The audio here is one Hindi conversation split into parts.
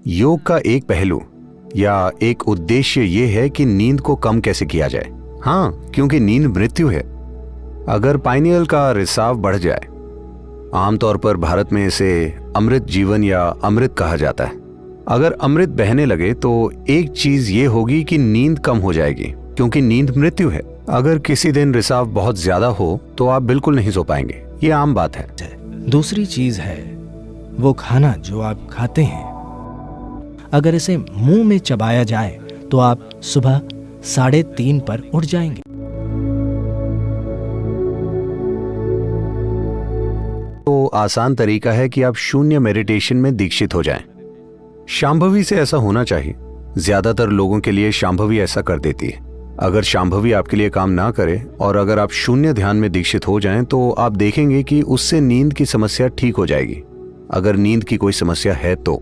योग का एक पहलू या एक उद्देश्य ये है कि नींद को कम कैसे किया जाए। हाँ, क्योंकि नींद मृत्यु है। अगर पाइनियल का रिसाव बढ़ जाए, आमतौर पर भारत में इसे अमृत जीवन या अमृत कहा जाता है। अगर अमृत बहने लगे तो एक चीज ये होगी कि नींद कम हो जाएगी, क्योंकि नींद मृत्यु है। अगर किसी दिन रिसाव बहुत ज्यादा हो तो आप बिल्कुल नहीं सो पाएंगे, ये आम बात है। दूसरी चीज है वो खाना जो आप खाते हैं। अगर इसे मुंह में चबाया जाए तो आप सुबह 3:30 पर उठ जाएंगे। तो आसान तरीका है कि आप शून्य मेडिटेशन में दीक्षित हो जाएं। शांभवी से ऐसा होना चाहिए। ज्यादातर लोगों के लिए शांभवी ऐसा कर देती है। अगर शांभवी आपके लिए काम ना करे और अगर आप शून्य ध्यान में दीक्षित हो जाएं तो आप देखेंगे कि उससे नींद की समस्या ठीक हो जाएगी। अगर नींद की कोई समस्या है तो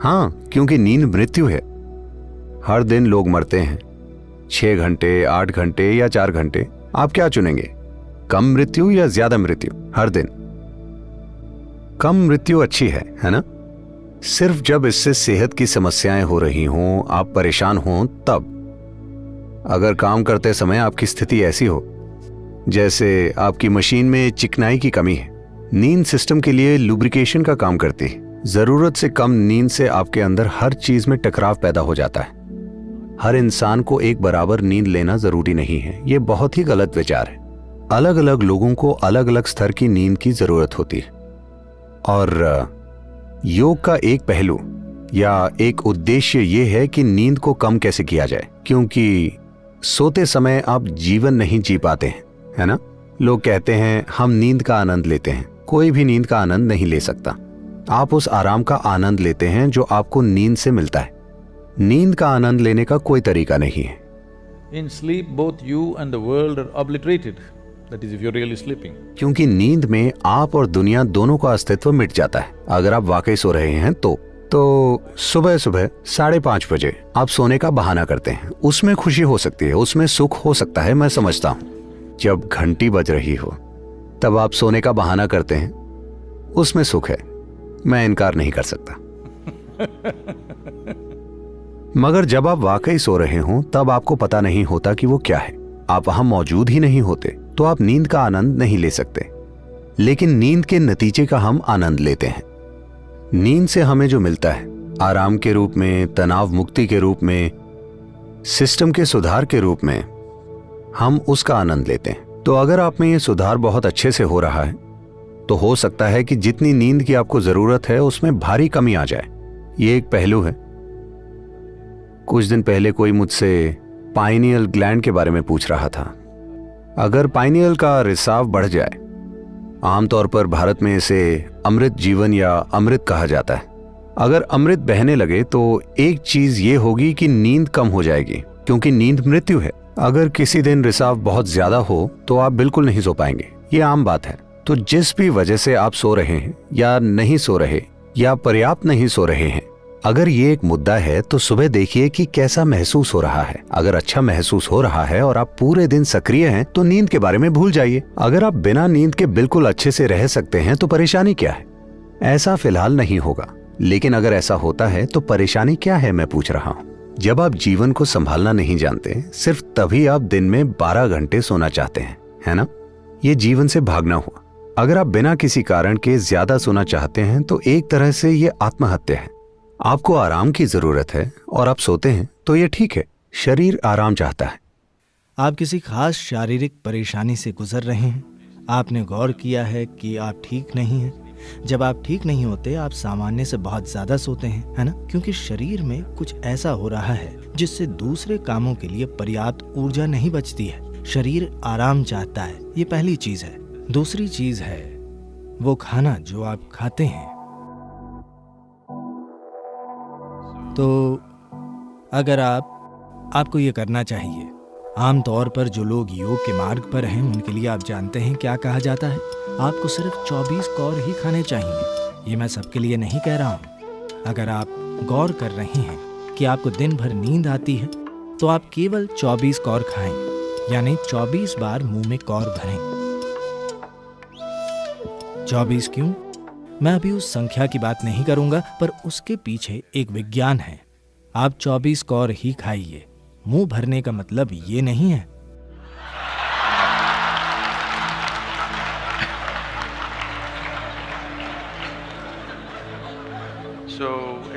हाँ, क्योंकि नींद मृत्यु है। हर दिन लोग मरते हैं, 6 घंटे, 8 घंटे या 4 घंटे। आप क्या चुनेंगे, कम मृत्यु या ज्यादा मृत्यु? हर दिन कम मृत्यु अच्छी है ना? सिर्फ जब इससे सेहत की समस्याएं हो रही हों, आप परेशान हों तब। अगर काम करते समय आपकी स्थिति ऐसी हो जैसे आपकी मशीन में चिकनाई की कमी है, नींद सिस्टम के लिए लुब्रिकेशन का काम करती है। जरूरत से कम नींद से आपके अंदर हर चीज में टकराव पैदा हो जाता है। हर इंसान को एक बराबर नींद लेना जरूरी नहीं है, ये बहुत ही गलत विचार है। अलग अलग लोगों को अलग अलग स्तर की नींद की जरूरत होती है। और योग का एक पहलू या एक उद्देश्य ये है कि नींद को कम कैसे किया जाए, क्योंकि सोते समय आप जीवन नहीं जी पाते हैं, है ना? लोग कहते हैं हम नींद का आनंद लेते हैं। कोई भी नींद का आनंद नहीं ले सकता। आप उस आराम का आनंद लेते हैं जो आपको नींद से मिलता है। नींद का आनंद लेने का कोई तरीका नहीं है। In sleep, both you and the world are obliterated. That is, if you're really sleeping. क्योंकि नींद में आप और दुनिया दोनों का अस्तित्व मिट जाता है। अगर आप वाकई सो रहे हैं तो सुबह सुबह 5:30 बजे आप सोने का बहाना करते हैं। उसमें खुशी हो सकती है, उसमें सुख हो सकता है, मैं समझता हूँ। जब घंटी बज रही हो तब आप सोने का बहाना करते हैं, उसमें सुख है, मैं इनकार नहीं कर सकता। मगर जब आप वाकई सो रहे हों तब आपको पता नहीं होता कि वो क्या है। आप वहां मौजूद ही नहीं होते, तो आप नींद का आनंद नहीं ले सकते। लेकिन नींद के नतीजे का हम आनंद लेते हैं। नींद से हमें जो मिलता है, आराम के रूप में, तनाव मुक्ति के रूप में, सिस्टम के सुधार के रूप में, हम उसका आनंद लेते हैं। तो अगर आप में ये सुधार बहुत अच्छे से हो रहा है तो हो सकता है कि जितनी नींद की आपको जरूरत है उसमें भारी कमी आ जाए। ये एक पहलू है। कुछ दिन पहले कोई मुझसे पाइनियल ग्लैंड के बारे में पूछ रहा था। अगर पाइनियल का रिसाव बढ़ जाए, आमतौर पर भारत में इसे अमृत जीवन या अमृत कहा जाता है। अगर अमृत बहने लगे तो एक चीज ये होगी कि नींद कम हो जाएगी, क्योंकि नींद मृत्यु है। अगर किसी दिन रिसाव बहुत ज्यादा हो तो आप बिल्कुल नहीं सो पाएंगे, ये आम बात है। तो जिस भी वजह से आप सो रहे हैं या नहीं सो रहे या पर्याप्त नहीं सो रहे हैं, अगर ये एक मुद्दा है तो सुबह देखिए कि कैसा महसूस हो रहा है। अगर अच्छा महसूस हो रहा है और आप पूरे दिन सक्रिय हैं तो नींद के बारे में भूल जाइए। अगर आप बिना नींद के बिल्कुल अच्छे से रह सकते हैं तो परेशानी क्या है? ऐसा फिलहाल नहीं होगा, लेकिन अगर ऐसा होता है तो परेशानी क्या है, मैं पूछ रहा हूँ। जब आप जीवन को संभालना नहीं जानते, सिर्फ तभी आप दिन में 12 घंटे सोना चाहते हैं, है ना? ये जीवन से भागना हुआ। अगर आप बिना किसी कारण के ज्यादा सोना चाहते हैं तो एक तरह से ये आत्महत्या है। आपको आराम की जरूरत है और आप सोते हैं तो ये ठीक है। शरीर आराम चाहता है। आप किसी खास शारीरिक परेशानी से गुजर रहे हैं। आपने गौर किया है कि आप ठीक नहीं हैं। जब आप ठीक नहीं होते, आप सामान्य से बहुत ज्यादा सोते हैं, है ना? क्योंकि शरीर में कुछ ऐसा हो रहा है जिससे दूसरे कामों के लिए पर्याप्त ऊर्जा नहीं बचती है। शरीर आराम चाहता है, ये पहली चीज है। दूसरी चीज है वो खाना जो आप खाते हैं। तो अगर आपको ये करना चाहिए। आमतौर पर जो लोग योग के मार्ग पर हैं उनके लिए आप जानते हैं क्या कहा जाता है, आपको सिर्फ 24 कौर ही खाने चाहिए। ये मैं सबके लिए नहीं कह रहा हूँ। अगर आप गौर कर रहे हैं कि आपको दिन भर नींद आती है तो आप केवल 24 कौर खाएं, यानी 24 बार मुंह में कौर भरें। 24 क्यों? मैं अभी उस संख्या की बात नहीं करूंगा, पर उसके पीछे एक विज्ञान है। आप 24 कौर ही खाइए। मुंह भरने का मतलब ये नहीं है। So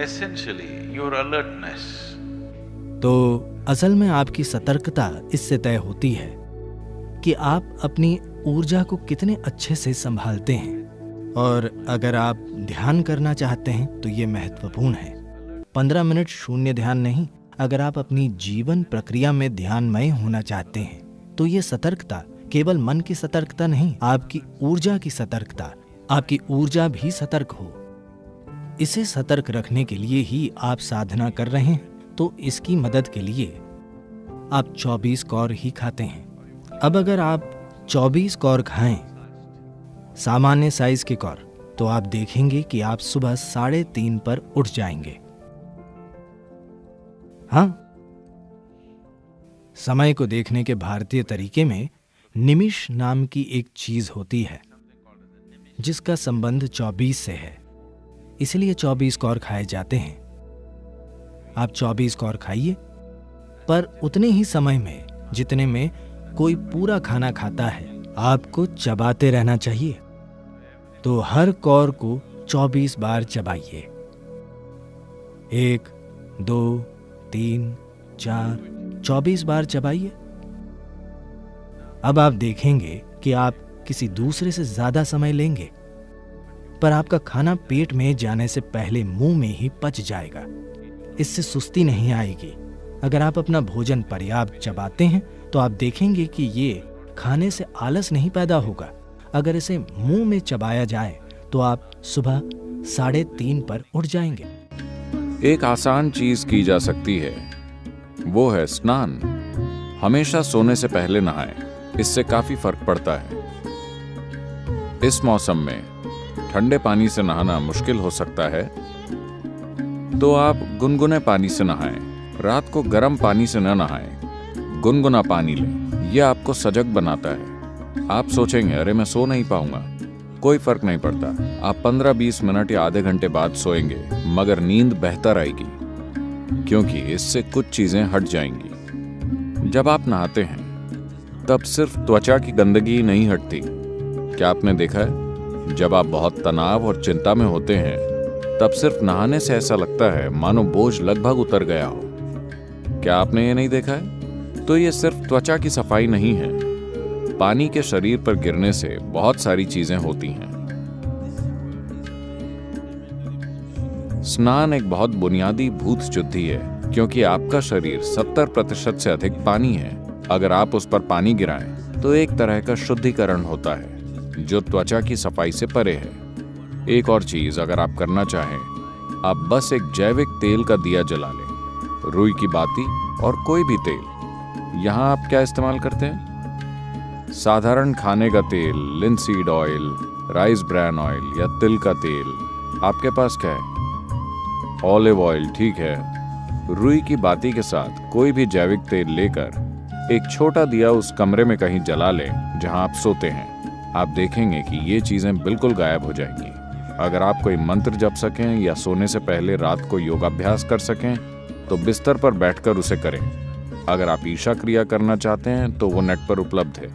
essentially, your alertness. तो असल में आपकी सतर्कता इससे तय होती है कि आप अपनी ऊर्जा को कितने अच्छे से संभालते हैं। और अगर आप ध्यान करना चाहते हैं तो ये महत्वपूर्ण है। 15 मिनट शून्य ध्यान नहीं, अगर आप अपनी जीवन प्रक्रिया में ध्यानमय होना चाहते हैं तो ये सतर्कता केवल मन की सतर्कता नहीं, आपकी ऊर्जा की सतर्कता, आपकी ऊर्जा भी सतर्क हो। इसे सतर्क रखने के लिए ही आप साधना कर रहे हैं, तो इसकी मदद के लिए आप 24 कौर ही खाते हैं। अब अगर आप 24 कौर खाएं, सामान्य साइज के कौर, तो आप देखेंगे कि आप सुबह 3:30 पर उठ जाएंगे। हाँ, समय को देखने के भारतीय तरीके में निमिष नाम की एक चीज होती है जिसका संबंध 24 से है, इसलिए 24 कौर खाए जाते हैं। आप 24 कौर खाइए, पर उतने ही समय में जितने में कोई पूरा खाना खाता है। आपको चबाते रहना चाहिए, तो हर कौर को 24 बार चबाइए। 1, 2, 3, 4, 24 बार चबाइए। अब आप देखेंगे कि आप किसी दूसरे से ज्यादा समय लेंगे, पर आपका खाना पेट में जाने से पहले मुंह में ही पच जाएगा। इससे सुस्ती नहीं आएगी। अगर आप अपना भोजन पर्याप्त चबाते हैं तो आप देखेंगे कि ये खाने से आलस नहीं पैदा होगा। अगर इसे मुंह में चबाया जाए तो आप सुबह 3:30 पर उठ जाएंगे। एक आसान चीज की जा सकती है, वो है स्नान। हमेशा सोने से पहले नहाएं, इससे काफी फर्क पड़ता है। इस मौसम में ठंडे पानी से नहाना मुश्किल हो सकता है, तो आप गुनगुने पानी से नहाएं। रात को गर्म पानी से न नहाएं, गुनगुना पानी लें। यह आपको सजग बनाता है। आप सोचेंगे, अरे मैं सो नहीं पाऊंगा। कोई फर्क नहीं पड़ता। आप 15-20 मिनट या आधे घंटे बाद सोएंगे, मगर नींद बेहतर आएगी, क्योंकि इससे कुछ चीजें हट जाएंगी। जब आप नहाते हैं तब सिर्फ त्वचा की गंदगी नहीं हटती। क्या आपने देखा है, जब आप बहुत तनाव और चिंता में होते हैं तब सिर्फ नहाने से ऐसा लगता है मानो बोझ लगभग उतर गया हो। क्या आपने ये नहीं देखा है? तो ये सिर्फ त्वचा की सफाई नहीं है, पानी के शरीर पर गिरने से बहुत सारी चीजें होती हैं। स्नान एक बहुत बुनियादी भूत शुद्धि है, क्योंकि आपका शरीर 70% से अधिक पानी है। अगर आप उस पर पानी गिराएं तो एक तरह का शुद्धिकरण होता है जो त्वचा की सफाई से परे है। एक और चीज अगर आप करना चाहें, आप बस एक जैविक तेल का दिया जला लें, रुई की बाती और कोई भी तेल। यहाँ आप क्या इस्तेमाल करते हैं? साधारण खाने का तेल, linseed oil, rice bran oil या तिल का तेल। आपके पास क्या है? ऑलिव ऑयल, ठीक है। रुई की बाती के साथ कोई भी जैविक तेल लेकर एक छोटा दिया उस कमरे में कहीं जला लें जहां आप सोते हैं। आप देखेंगे कि ये चीजें बिल्कुल गायब हो जाएंगी। अगर आप कोई मंत्र जप सकें या सोने से पहले रात को योगाभ्यास कर सकें तो बिस्तर पर बैठकर उसे करें। अगर आप ईशा क्रिया करना चाहते हैं तो वो नेट पर उपलब्ध है।